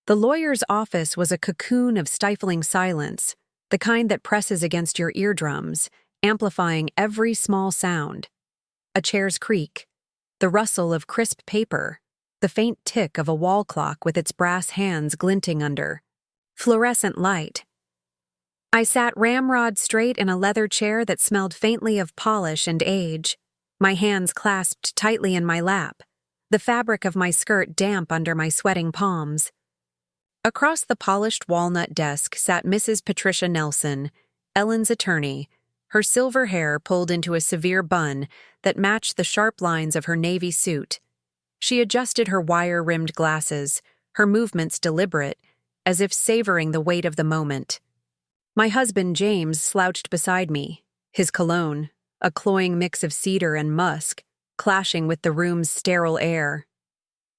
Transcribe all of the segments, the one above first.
The lawyer's office was a cocoon of stifling silence, the kind that presses against your eardrums, amplifying every small sound. A chair's creak, the rustle of crisp paper, the faint tick of a wall clock with its brass hands glinting under fluorescent light. I sat ramrod straight in a leather chair that smelled faintly of polish and age, my hands clasped tightly in my lap, the fabric of my skirt damp under my sweating palms. Across the polished walnut desk sat Mrs. Patricia Nelson, Ellen's attorney, her silver hair pulled into a severe bun that matched the sharp lines of her navy suit. She adjusted her wire-rimmed glasses, her movements deliberate, as if savoring the weight of the moment. My husband James slouched beside me, his cologne, a cloying mix of cedar and musk, clashing with the room's sterile air.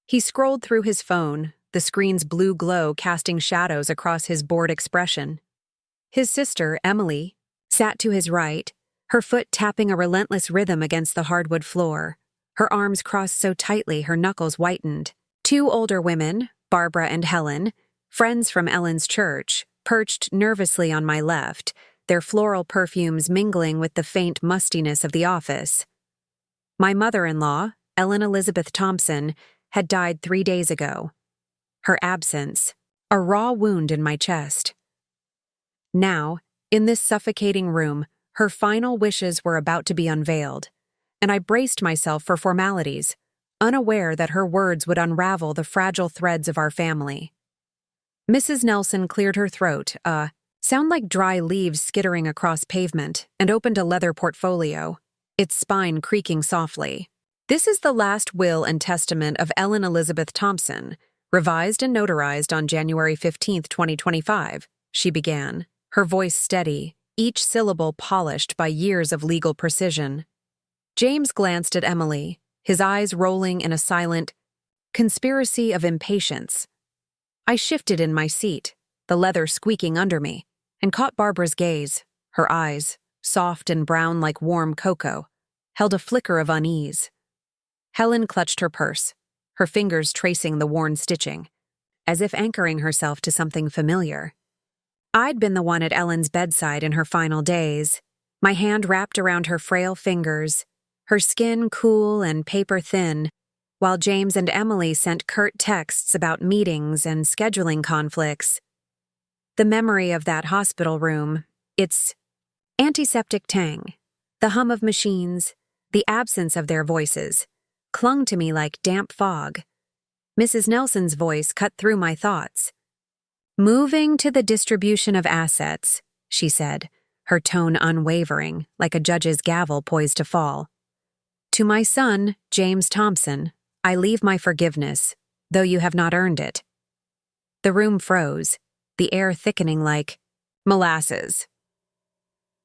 He scrolled through his phone, the screen's blue glow casting shadows across his bored expression. His sister, Emily, sat to his right, her foot tapping a relentless rhythm against the hardwood floor, her arms crossed so tightly her knuckles whitened. Two older women, Barbara and Helen, friends from Ellen's church, perched nervously on my left, their floral perfumes mingling with the faint mustiness of the office. My mother-in-law, Ellen Elizabeth Thompson, had died 3 days ago. Her absence, a raw wound in my chest. Now, in this suffocating room, her final wishes were about to be unveiled, and I braced myself for formalities, unaware that her words would unravel the fragile threads of our family. Mrs. Nelson cleared her throat, sound like dry leaves skittering across pavement, and opened a leather portfolio, its spine creaking softly. "This is the last will and testament of Ellen Elizabeth Thompson, revised and notarized on January 15, 2025, she began, her voice steady, each syllable polished by years of legal precision. James glanced at Emily, his eyes rolling in a silent conspiracy of impatience. I shifted in my seat, the leather squeaking under me, and caught Barbara's gaze. Her eyes, soft and brown like warm cocoa, held a flicker of unease. Helen clutched her purse, her fingers tracing the worn stitching, as if anchoring herself to something familiar. I'd been the one at Ellen's bedside in her final days, my hand wrapped around her frail fingers, her skin cool and paper-thin, while James and Emily sent curt texts about meetings and scheduling conflicts. The memory of that hospital room, its antiseptic tang, the hum of machines, the absence of their voices, clung to me like damp fog. Mrs. Nelson's voice cut through my thoughts. "Moving to the distribution of assets," she said, her tone unwavering, like a judge's gavel poised to fall. "To my son, James Thompson, I leave my forgiveness, though you have not earned it." The room froze, the air thickening like molasses.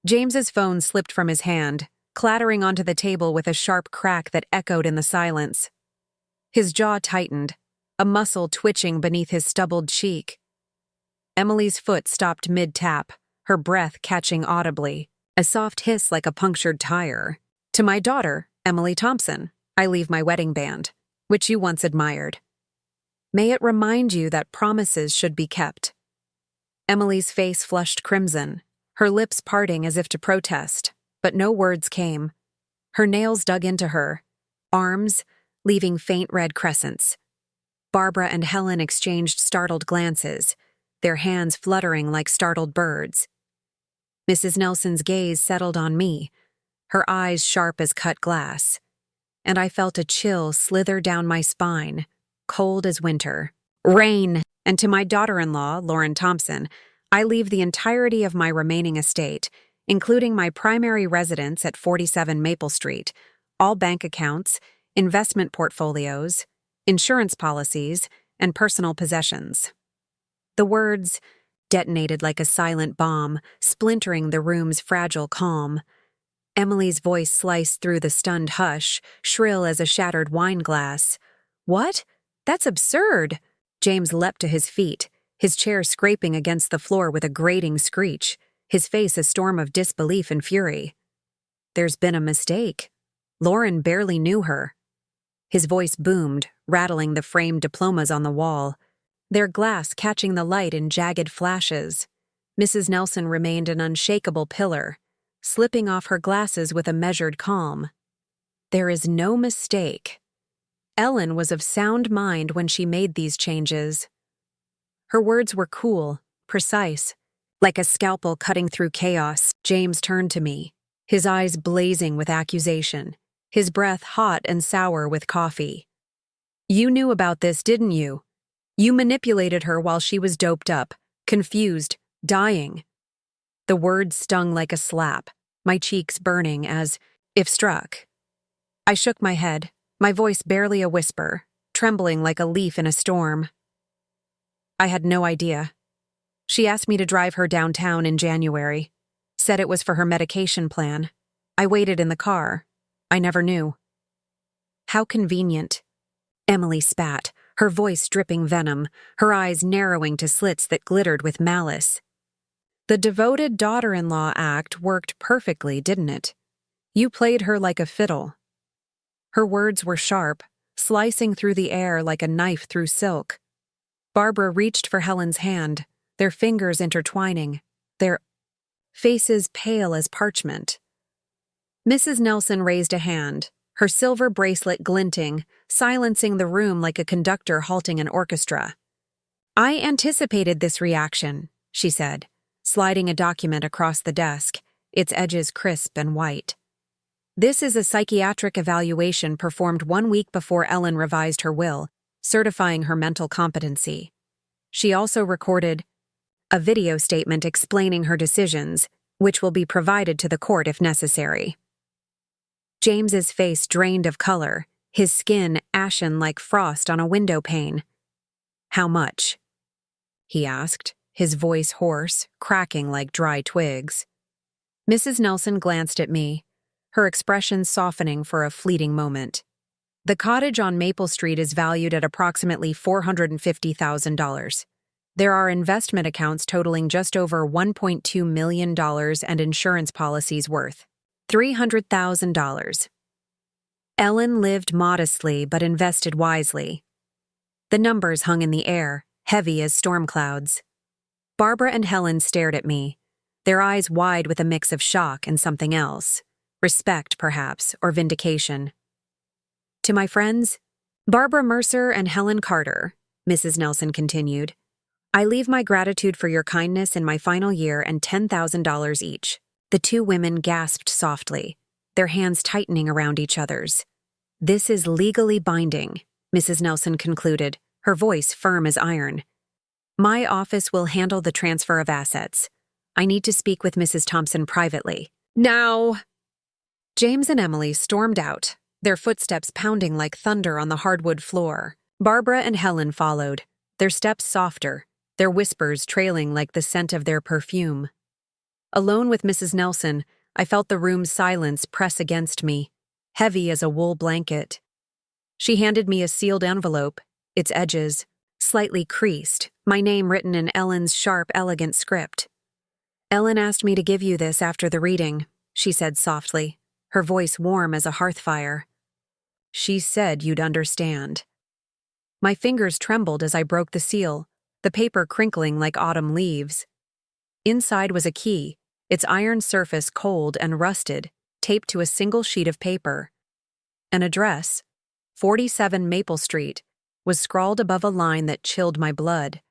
James's phone slipped from his hand, clattering onto the table with a sharp crack that echoed in the silence. His jaw tightened, a muscle twitching beneath his stubbled cheek. Emily's foot stopped mid-tap, her breath catching audibly, a soft hiss like a punctured tire. "To my daughter, Emily Thompson, I leave my wedding band, which you once admired. May it remind you that promises should be kept." Emily's face flushed crimson, her lips parting as if to protest, but no words came. Her nails dug into her arms, leaving faint red crescents. Barbara and Helen exchanged startled glances, their hands fluttering like startled birds. Mrs. Nelson's gaze settled on me, her eyes sharp as cut glass, and I felt a chill slither down my spine, cold as winter. "Rain, and to my daughter-in-law, Lauren Thompson, I leave the entirety of my remaining estate, including my primary residence at 47 Maple Street, all bank accounts, investment portfolios, insurance policies, and personal possessions." The words detonated like a silent bomb, splintering the room's fragile calm. Emily's voice sliced through the stunned hush, shrill as a shattered wine glass. "What? That's absurd!" James leapt to his feet, his chair scraping against the floor with a grating screech, his face a storm of disbelief and fury. "There's been a mistake. Lauren barely knew her." His voice boomed, rattling the framed diplomas on the wall. their glass catching the light in jagged flashes. Mrs. Nelson remained an unshakable pillar, slipping off her glasses with a measured calm. There is no mistake. Ellen was of sound mind when she made these changes. Her words were cool, precise. Like a scalpel cutting through chaos, James turned to me, his eyes blazing with accusation, his breath hot and sour with coffee. "You knew about this, didn't you? You manipulated her while she was doped up, confused, dying." The words stung like a slap, my cheeks burning as, if struck. I shook my head, my voice barely a whisper, trembling like a leaf in a storm. I had no idea. She asked me to drive her downtown in January, said it was for her medication plan. I waited in the car. I never knew. How convenient. Emily spat, her voice dripping venom, her eyes narrowing to slits that glittered with malice. The devoted daughter-in-law act worked perfectly, didn't it? You played her like a fiddle. Her words were sharp, slicing through the air like a knife through silk. Barbara reached for Helen's hand, their fingers intertwining, their faces pale as parchment. Mrs. Nelson raised a hand, her silver bracelet glinting, silencing the room like a conductor halting an orchestra. "I anticipated this reaction," she said, sliding a document across the desk, its edges crisp and white. "This is a psychiatric evaluation performed 1 week before Ellen revised her will, certifying her mental competency. She also recorded a video statement explaining her decisions, which will be provided to the court if necessary." James's face drained of color, his skin ashen like frost on a window pane. "How much?" he asked, his voice hoarse, cracking like dry twigs. Mrs. Nelson glanced at me, her expression softening for a fleeting moment. "The cottage on Maple Street is valued at approximately $450,000. There are investment accounts totaling just over $1.2 million and insurance policies worth $300,000. Ellen lived modestly but invested wisely. The numbers hung in the air, heavy as storm clouds. Barbara and Helen stared at me, their eyes wide with a mix of shock and something else, respect perhaps, or vindication. To my friends, Barbara Mercer and Helen Carter, Mrs. Nelson continued, "I leave my gratitude for your kindness in my final year and $10,000 each." The two women gasped softly, their hands tightening around each other's. "This is legally binding," Mrs. Nelson concluded, her voice firm as iron. "My office will handle the transfer of assets. I need to speak with Mrs. Thompson privately." "Now!" James and Emily stormed out, their footsteps pounding like thunder on the hardwood floor. Barbara and Helen followed, their steps softer, their whispers trailing like the scent of their perfume. Alone with Mrs. Nelson, I felt the room's silence press against me, heavy as a wool blanket. She handed me a sealed envelope, its edges slightly creased, my name written in Ellen's sharp, elegant script. "Ellen asked me to give you this after the reading," she said softly, her voice warm as a hearth fire. "She said you'd understand." My fingers trembled as I broke the seal, the paper crinkling like autumn leaves. Inside was a key, its iron surface cold and rusted, taped to a single sheet of paper. An address, 47 Maple Street, was scrawled above a line that chilled my blood.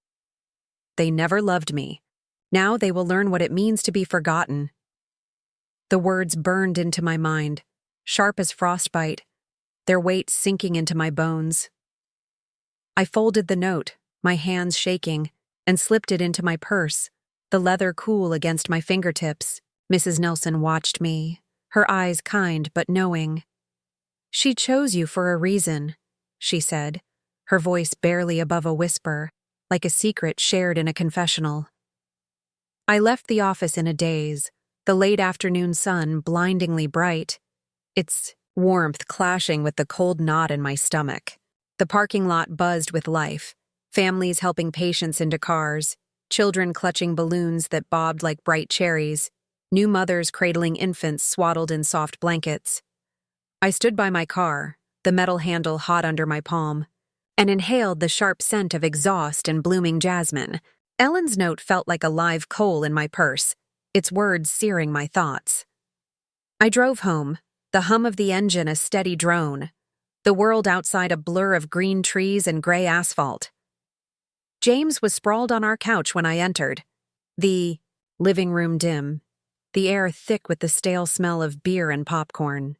They never loved me. Now they will learn what it means to be forgotten. The words burned into my mind, sharp as frostbite, their weight sinking into my bones. I folded the note, my hands shaking, and slipped it into my purse, the leather cool against my fingertips. Mrs. Nelson watched me, her eyes kind but knowing. "She chose you for a reason," she said, her voice barely above a whisper, like a secret shared in a confessional. I left the office in a daze, the late afternoon sun blindingly bright, its warmth clashing with the cold knot in my stomach. The parking lot buzzed with life, families helping patients into cars, children clutching balloons that bobbed like bright cherries, new mothers cradling infants swaddled in soft blankets. I stood by my car, the metal handle hot under my palm, and inhaled the sharp scent of exhaust and blooming jasmine. Ellen's note felt like a live coal in my purse, its words searing my thoughts. I drove home, the hum of the engine a steady drone, the world outside a blur of green trees and gray asphalt. James was sprawled on our couch when I entered, the living room dim, the air thick with the stale smell of beer and popcorn.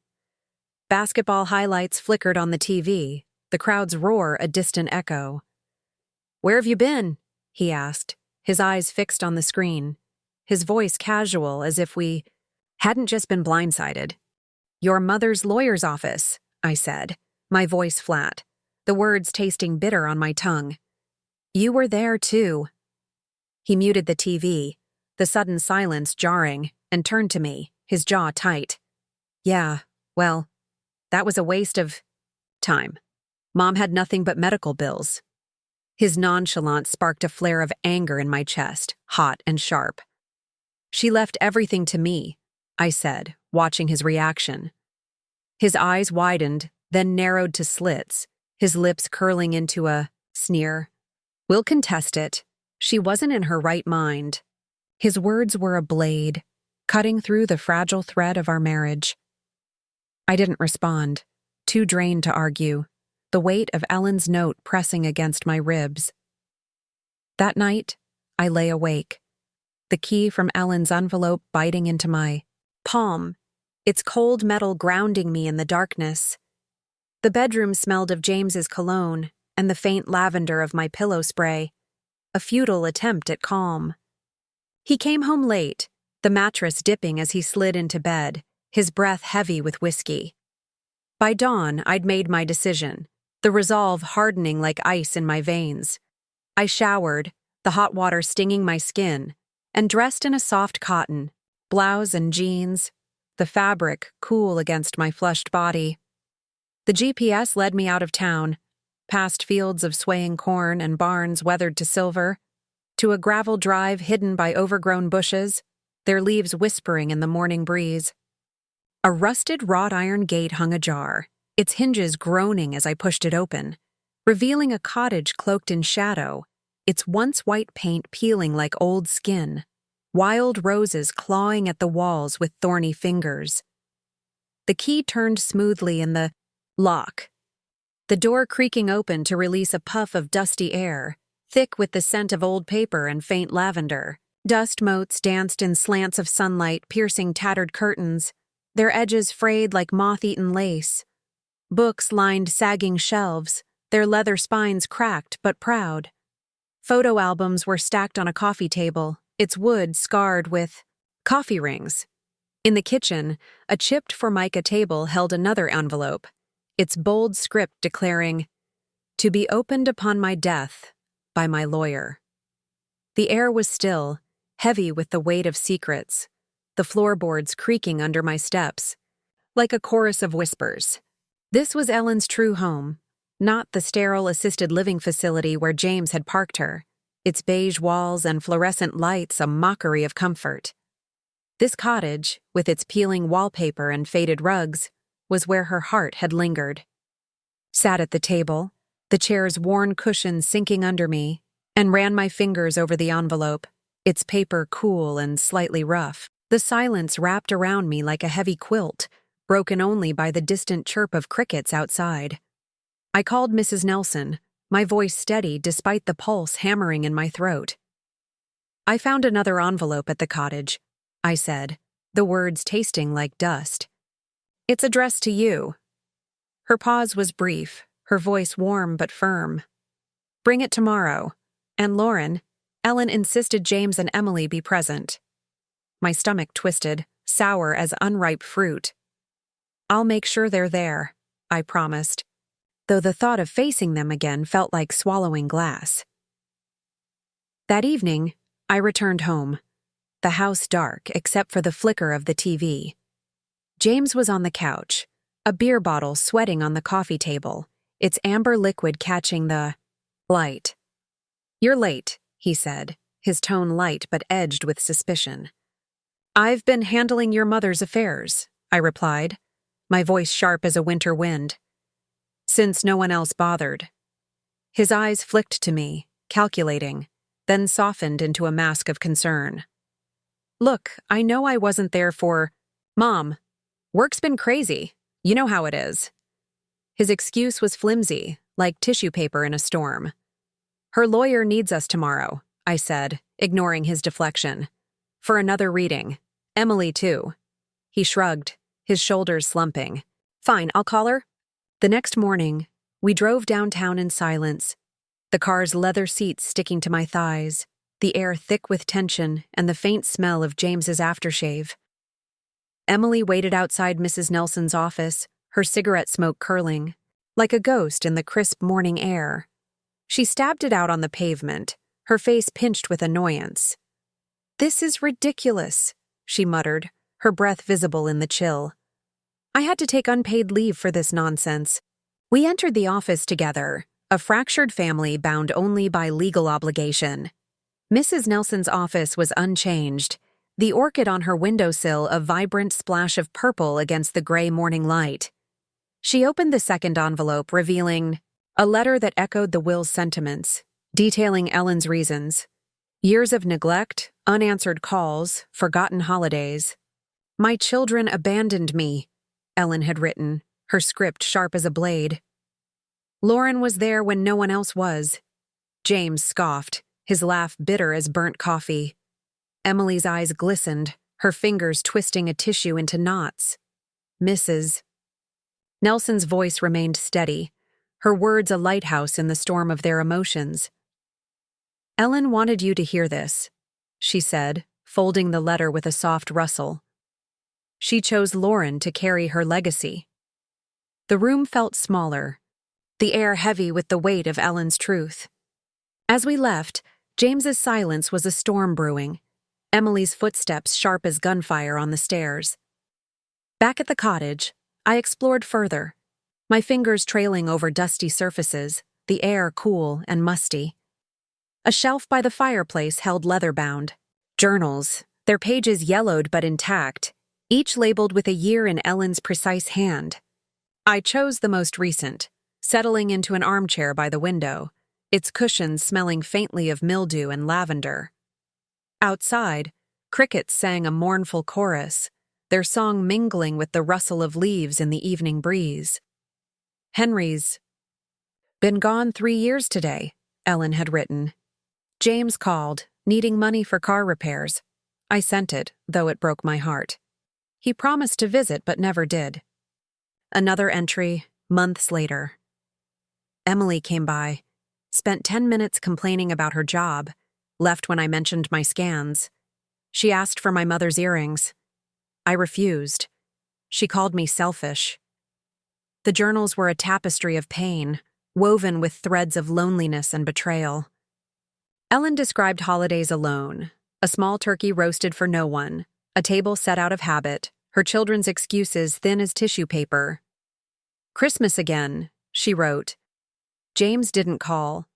Basketball highlights flickered on the TV, the crowd's roar a distant echo. "Where have you been?" he asked, his eyes fixed on the screen, his voice casual as if we hadn't just been blindsided. "Your mother's lawyer's office," I said, my voice flat, the words tasting bitter on my tongue. "You were there, too." He muted the TV, the sudden silence jarring, and turned to me, his jaw tight. "Yeah, well, that was a waste of time. Mom had nothing but medical bills." His nonchalance sparked a flare of anger in my chest, hot and sharp. "She left everything to me," I said, watching his reaction. His eyes widened, then narrowed to slits, his lips curling into a sneer. "We'll contest it. She wasn't in her right mind." His words were a blade, cutting through the fragile thread of our marriage. I didn't respond, too drained to argue, the weight of Ellen's note pressing against my ribs. That night, I lay awake, the key from Ellen's envelope biting into my palm, its cold metal grounding me in the darkness. The bedroom smelled of James's cologne and the faint lavender of my pillow spray, a futile attempt at calm. He came home late, the mattress dipping as he slid into bed, his breath heavy with whiskey. By dawn, I'd made my decision, the resolve hardening like ice in my veins. I showered, the hot water stinging my skin, and dressed in a soft cotton, blouse and jeans, the fabric cool against my flushed body. The GPS led me out of town, past fields of swaying corn and barns weathered to silver, to a gravel drive hidden by overgrown bushes, their leaves whispering in the morning breeze. A rusted wrought iron gate hung ajar, its hinges groaning as I pushed it open, revealing a cottage cloaked in shadow, its once white paint peeling like old skin, wild roses clawing at the walls with thorny fingers. The key turned smoothly in the lock, the door creaking open to release a puff of dusty air, thick with the scent of old paper and faint lavender. Dust motes danced in slants of sunlight, piercing tattered curtains, their edges frayed like moth-eaten lace. Books lined sagging shelves, their leather spines cracked but proud. Photo albums were stacked on a coffee table, its wood scarred with coffee rings. In the kitchen, a chipped formica table held another envelope, its bold script declaring, "To be opened upon my death by my lawyer." The air was still, heavy with the weight of secrets, the floorboards creaking under my steps, like a chorus of whispers. This was Ellen's true home, not the sterile assisted living facility where James had parked her, its beige walls and fluorescent lights a mockery of comfort. This cottage, with its peeling wallpaper and faded rugs, was where her heart had lingered. Sat at the table, the chair's worn cushions sinking under me, and ran my fingers over the envelope, its paper cool and slightly rough. The silence wrapped around me like a heavy quilt, broken only by the distant chirp of crickets outside. I called Mrs. Nelson, my voice steady despite the pulse hammering in my throat. "I found another envelope at the cottage," I said, the words tasting like dust. "It's addressed to you." Her pause was brief, her voice warm but firm. "Bring it tomorrow. And Lauren," Ellen insisted James and Emily be present. My stomach twisted, sour as unripe fruit. "I'll make sure they're there," I promised, though the thought of facing them again felt like swallowing glass. That evening, I returned home, the house dark except for the flicker of the TV. James was on the couch, a beer bottle sweating on the coffee table, its amber liquid catching the light. "You're late," he said, his tone light but edged with suspicion. "I've been handling your mother's affairs," I replied, my voice sharp as a winter wind. "Since no one else bothered." His eyes flicked to me, calculating, then softened into a mask of concern. Look, I know I wasn't there for... Mom, work's been crazy. You know how it is. His excuse was flimsy, like tissue paper in a storm. Her lawyer needs us tomorrow, I said, ignoring his deflection. For another reading. Emily, too. He shrugged, his shoulders slumping. Fine, I'll call her. The next morning, we drove downtown in silence, the car's leather seats sticking to my thighs, the air thick with tension and the faint smell of James's aftershave. Emily waited outside Mrs. Nelson's office, her cigarette smoke curling, like a ghost in the crisp morning air. She stabbed it out on the pavement, her face pinched with annoyance. "This is ridiculous," she muttered, her breath visible in the chill. I had to take unpaid leave for this nonsense. We entered the office together, a fractured family bound only by legal obligation. Mrs. Nelson's office was unchanged, the orchid on her windowsill a vibrant splash of purple against the gray morning light. She opened the second envelope, revealing a letter that echoed the will's sentiments, detailing Ellen's reasons. Years of neglect, unanswered calls, forgotten holidays. "My children abandoned me," Ellen had written, her script sharp as a blade. "Lauren was there when no one else was." James scoffed, his laugh bitter as burnt coffee. Emily's eyes glistened, her fingers twisting a tissue into knots. "Mrs." Nelson's voice remained steady, her words a lighthouse in the storm of their emotions. "Ellen wanted you to hear this," she said, folding the letter with a soft rustle. "She chose Lauren to carry her legacy." The room felt smaller, the air heavy with the weight of Ellen's truth. As we left, James's silence was a storm brewing, Emily's footsteps sharp as gunfire on the stairs. Back at the cottage, I explored further, my fingers trailing over dusty surfaces, the air cool and musty. A shelf by the fireplace held leather-bound journals, their pages yellowed but intact, each labeled with a year in Ellen's precise hand. I chose the most recent, settling into an armchair by the window, its cushions smelling faintly of mildew and lavender. Outside, crickets sang a mournful chorus, their song mingling with the rustle of leaves in the evening breeze. Henry's been gone 3 years today, Ellen had written. James called, needing money for car repairs. I sent it, though it broke my heart. He promised to visit but never did. Another entry, months later. Emily came by, spent 10 minutes complaining about her job, left when I mentioned my scans. She asked for my mother's earrings. I refused. She called me selfish. The journals were a tapestry of pain, woven with threads of loneliness and betrayal. Ellen described holidays alone, a small turkey roasted for no one, a table set out of habit, her children's excuses thin as tissue paper. Christmas again, she wrote. James didn't call.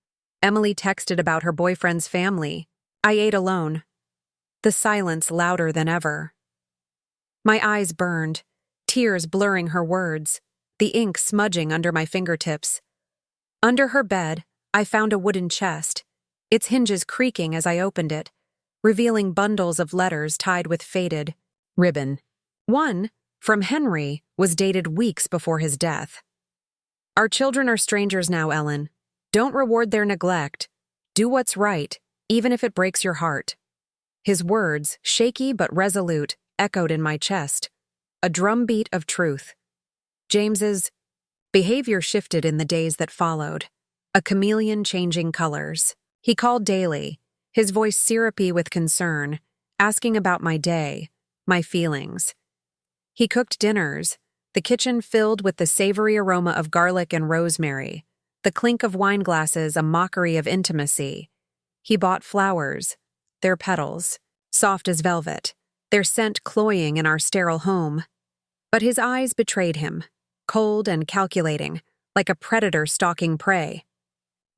Emily texted about her boyfriend's family. I ate alone. The silence louder than ever. My eyes burned, tears blurring her words, the ink smudging under my fingertips. Under her bed, I found a wooden chest, its hinges creaking as I opened it, revealing bundles of letters tied with faded ribbon. One, from Henry, was dated weeks before his death. Our children are strangers now, Ellen. Don't reward their neglect. Do what's right, even if it breaks your heart. His words, shaky but resolute, echoed in my chest, a drumbeat of truth. James's behavior shifted in the days that followed, a chameleon changing colors. He called daily, his voice syrupy with concern, asking about my day, my feelings. He cooked dinners, the kitchen filled with the savory aroma of garlic and rosemary, the clink of wine glasses a mockery of intimacy. He bought flowers, their petals, soft as velvet, their scent cloying in our sterile home. But his eyes betrayed him, cold and calculating, like a predator stalking prey.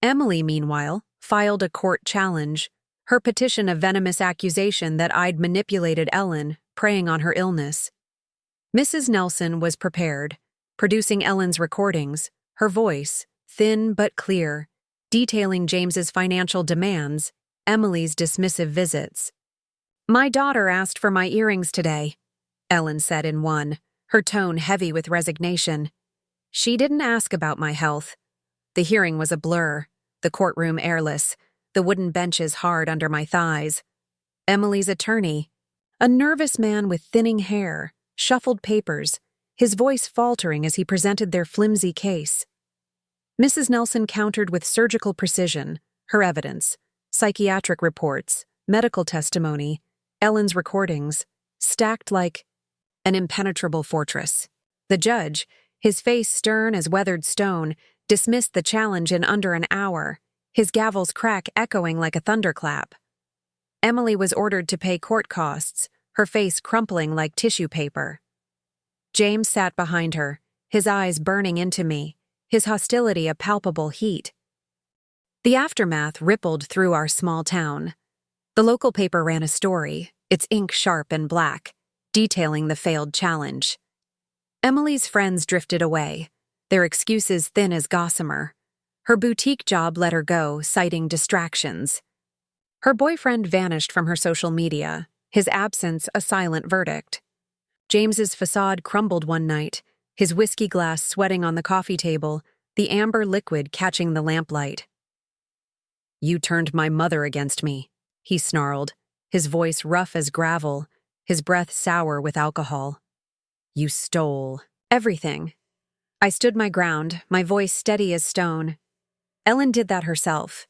Emily, meanwhile, filed a court challenge, her petition a venomous accusation that I'd manipulated Ellen, preying on her illness. Mrs. Nelson was prepared, producing Ellen's recordings, her voice, thin but clear, detailing James's financial demands, Emily's dismissive visits. "My daughter asked for my earrings today," Ellen said in one, her tone heavy with resignation. "She didn't ask about my health." The hearing was a blur, the courtroom airless, the wooden benches hard under my thighs. Emily's attorney, a nervous man with thinning hair, shuffled papers, his voice faltering as he presented their flimsy case. Mrs. Nelson countered with surgical precision, her evidence, psychiatric reports, medical testimony, Ellen's recordings, stacked like an impenetrable fortress. The judge, his face stern as weathered stone, dismissed the challenge in under an hour, his gavel's crack echoing like a thunderclap. Emily was ordered to pay court costs, her face crumpling like tissue paper. James sat behind her, his eyes burning into me, his hostility a palpable heat. The aftermath rippled through our small town. The local paper ran a story, its ink sharp and black, detailing the failed challenge. Emily's friends drifted away, their excuses thin as gossamer. Her boutique job let her go, citing distractions. Her boyfriend vanished from her social media, his absence a silent verdict. James's facade crumbled one night, his whiskey glass sweating on the coffee table, the amber liquid catching the lamplight. "You turned my mother against me," he snarled, his voice rough as gravel, his breath sour with alcohol. "You stole everything." I stood my ground, my voice steady as stone. Ellen did that herself.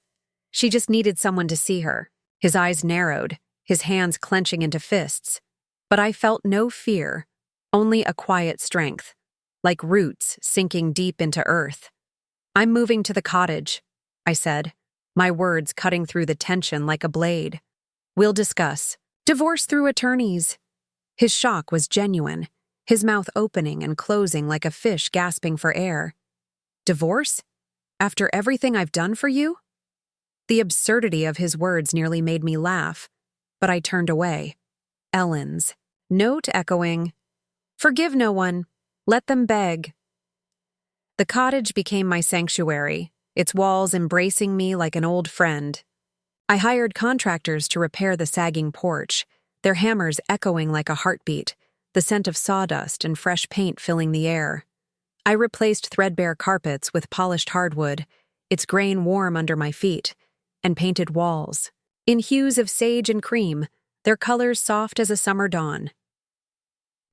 She just needed someone to see her. His eyes narrowed, his hands clenching into fists. But I felt no fear, only a quiet strength, like roots sinking deep into earth. "I'm moving to the cottage," I said, my words cutting through the tension like a blade. "We'll discuss. Divorce through attorneys." His shock was genuine, his mouth opening and closing like a fish gasping for air. "Divorce? After everything I've done for you?" The absurdity of his words nearly made me laugh, but I turned away. Ellen's note echoing, "Forgive no one. Let them beg." The cottage became my sanctuary, its walls embracing me like an old friend. I hired contractors to repair the sagging porch, their hammers echoing like a heartbeat, the scent of sawdust and fresh paint filling the air. I replaced threadbare carpets with polished hardwood, its grain warm under my feet, and painted walls, in hues of sage and cream, their colors soft as a summer dawn.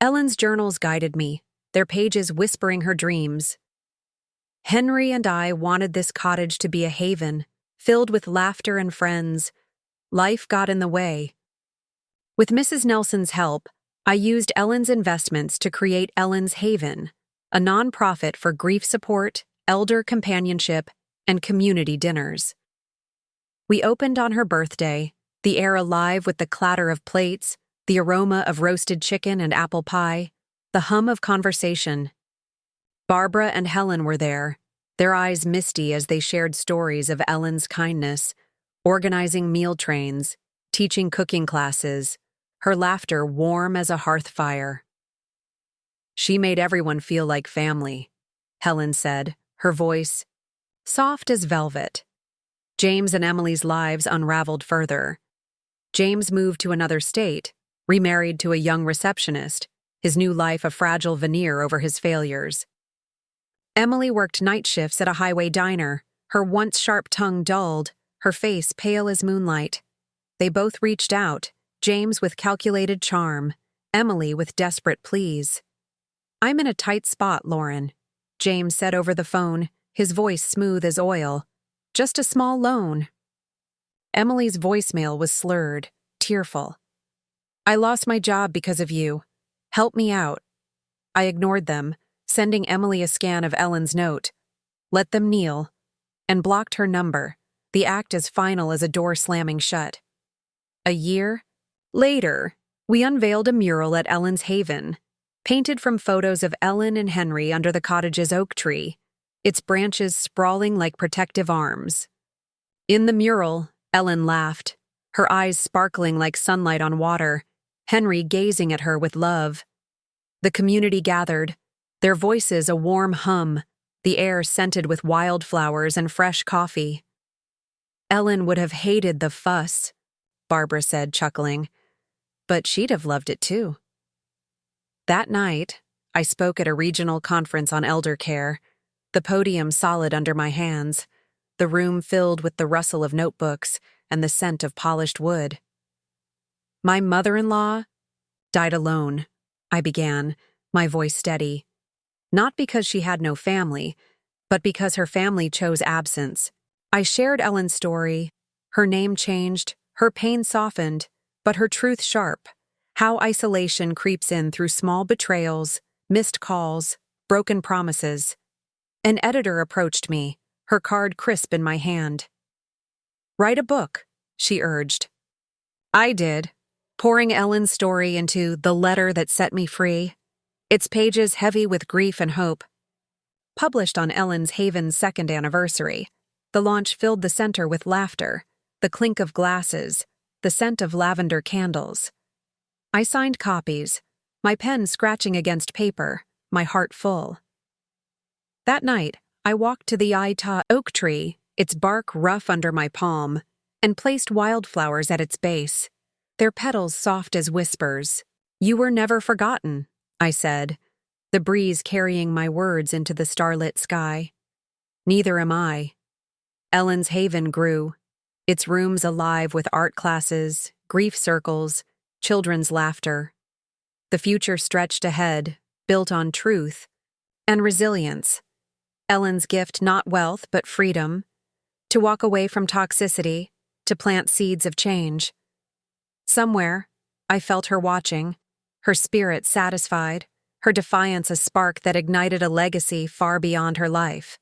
Ellen's journals guided me, their pages whispering her dreams. Henry and I wanted this cottage to be a haven, filled with laughter and friends. Life got in the way. With Mrs. Nelson's help, I used Ellen's investments to create Ellen's Haven, a nonprofit for grief support, elder companionship, and community dinners. We opened on her birthday, the air alive with the clatter of plates, the aroma of roasted chicken and apple pie, the hum of conversation. Barbara and Helen were there, their eyes misty as they shared stories of Ellen's kindness, organizing meal trains, teaching cooking classes, her laughter warm as a hearth fire. "She made everyone feel like family," Helen said, her voice soft as velvet. James and Emily's lives unraveled further. James moved to another state, remarried to a young receptionist, his new life a fragile veneer over his failures. Emily worked night shifts at a highway diner, her once sharp tongue dulled, her face pale as moonlight. They both reached out, James with calculated charm, Emily with desperate pleas. "I'm in a tight spot, Lauren," James said over the phone, his voice smooth as oil. "Just a small loan." Emily's voicemail was slurred, tearful. "I lost my job because of you. Help me out." I ignored them, sending Emily a scan of Ellen's note. "Let them kneel," and blocked her number, the act as final as a door slamming shut. A year later, we unveiled a mural at Ellen's Haven, painted from photos of Ellen and Henry under the cottage's oak tree, its branches sprawling like protective arms. In the mural, Ellen laughed, her eyes sparkling like sunlight on water, Henry gazing at her with love. The community gathered, their voices a warm hum, the air scented with wildflowers and fresh coffee. Ellen would have hated the fuss, Barbara said, chuckling. But she'd have loved it too. That night, I spoke at a regional conference on elder care, the podium solid under my hands, the room filled with the rustle of notebooks and the scent of polished wood. My mother-in-law died alone, I began, my voice steady. Not because she had no family, but because her family chose absence. I shared Ellen's story. Her name changed, her pain softened, but her truth sharp. How isolation creeps in through small betrayals, missed calls, broken promises. An editor approached me, her card crisp in my hand. "Write a book," she urged. I did, pouring Ellen's story into The Letter That Set Me Free, its pages heavy with grief and hope. Published on Ellen's Haven's 2nd anniversary, the launch filled the center with laughter, the clink of glasses, the scent of lavender candles. I signed copies, my pen scratching against paper, my heart full. That night, I walked to the Ita oak tree, its bark rough under my palm, and placed wildflowers at its base, their petals soft as whispers. "You were never forgotten," I said, the breeze carrying my words into the starlit sky. "Neither am I." Ellen's Haven grew, its rooms alive with art classes, grief circles, children's laughter. The future stretched ahead, built on truth and resilience. Ellen's gift, not wealth, but freedom, to walk away from toxicity, to plant seeds of change. Somewhere, I felt her watching, her spirit satisfied, her defiance a spark that ignited a legacy far beyond her life.